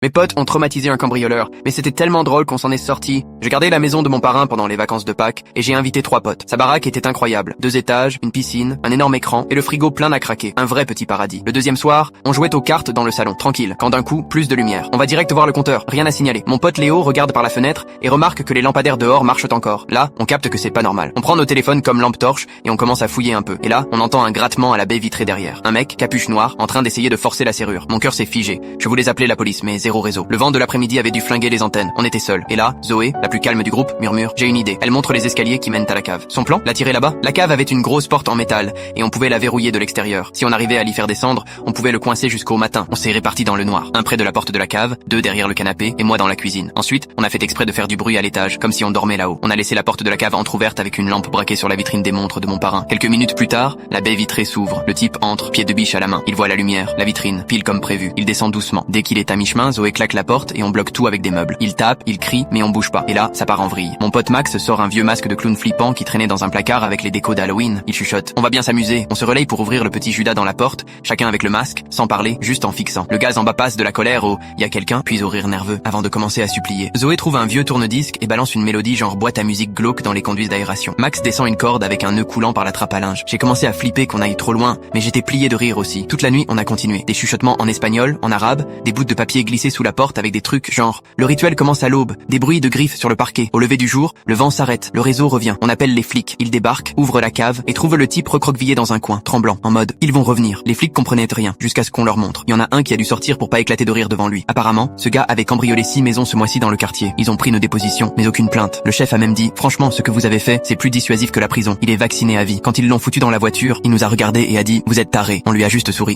Mes potes ont traumatisé un cambrioleur, mais c'était tellement drôle qu'on s'en est sorti. J'ai gardé la maison de mon parrain pendant les vacances de Pâques et j'ai invité 3 potes. Sa baraque était incroyable. 2 étages, une piscine, un énorme écran et le frigo plein à craquer. Un vrai petit paradis. Le deuxième soir, on jouait aux cartes dans le salon, tranquille, quand d'un coup, plus de lumière. On va direct voir le compteur, rien à signaler. Mon pote Léo regarde par la fenêtre et remarque que les lampadaires dehors marchent encore. Là, on capte que c'est pas normal. On prend nos téléphones comme lampe torche et on commence à fouiller un peu. Et là, on entend un grattement à la baie vitrée derrière. Un mec, capuche noire, en train d'essayer de forcer la serrure. Mon cœur s'est figé. Je voulais appeler la police, mais zéro réseau. Le vent de l'après-midi avait dû flinguer les antennes. On était seuls. Et là, Zoé, la plus calme du groupe, murmure: j'ai une idée. Elle montre les escaliers qui mènent à la cave. Son plan? La tirer là-bas? La cave avait une grosse porte en métal et on pouvait la verrouiller de l'extérieur. Si on arrivait à l'y faire descendre, on pouvait le coincer jusqu'au matin. On s'est répartis dans le noir. Un près de la porte de la cave, 2 derrière le canapé et moi dans la cuisine. Ensuite, on a fait exprès de faire du bruit à l'étage, comme si on dormait là-haut. On a laissé la porte de la cave entrouverte avec une lampe braquée sur la vitrine des montres de mon parrain. Quelques minutes plus tard, la baie vitrée s'ouvre. Le type entre, pied de biche à la main. Il voit la lumière, la vitrine, pile comme prévu. Il descend doucement. Dès qu'il est à mi-chemin, Zoé claque la porte et on bloque tout avec des meubles. Il tape, il crie, mais on bouge pas. Et là, ça part en vrille. Mon pote Max sort un vieux masque de clown flippant qui traînait dans un placard avec les décos d'Halloween. Il chuchote: on va bien s'amuser. On se relaye pour ouvrir le petit Judas dans la porte, chacun avec le masque, sans parler, juste en fixant. Le gaz en bas passe de la colère au y a quelqu'un, puis au rire nerveux, avant de commencer à supplier. Zoé trouve un vieux tourne-disque et balance une mélodie genre boîte à musique glauque dans les conduits d'aération. Max descend une corde avec un nœud coulant par la trappe à linge. J'ai commencé à flipper qu'on aille trop loin, mais j'étais plié de rire aussi. Toute la nuit, on a continué. Des chuchotements en espagnol, en arabe, des bouts de papier glissés sous la porte avec des trucs genre le rituel commence à l'aube, des bruits de griffes sur le parquet. Au lever du jour, le vent s'arrête, le réseau revient. On appelle les flics. Ils débarquent, ouvrent la cave et trouvent le type recroquevillé dans un coin, tremblant, en mode ils vont revenir. Les flics comprenaient rien, jusqu'à ce qu'on leur montre. Il y en a un qui a dû sortir pour pas éclater de rire devant lui. Apparemment, ce gars avait cambriolé 6 maisons ce mois-ci dans le quartier. Ils ont pris nos dépositions, mais aucune plainte. Le chef a même dit: franchement, ce que vous avez fait, c'est plus dissuasif que la prison. Il est vacciné à vie. Quand ils l'ont foutu dans la voiture, il nous a regardé et a dit: vous êtes tarés. On lui a juste souri.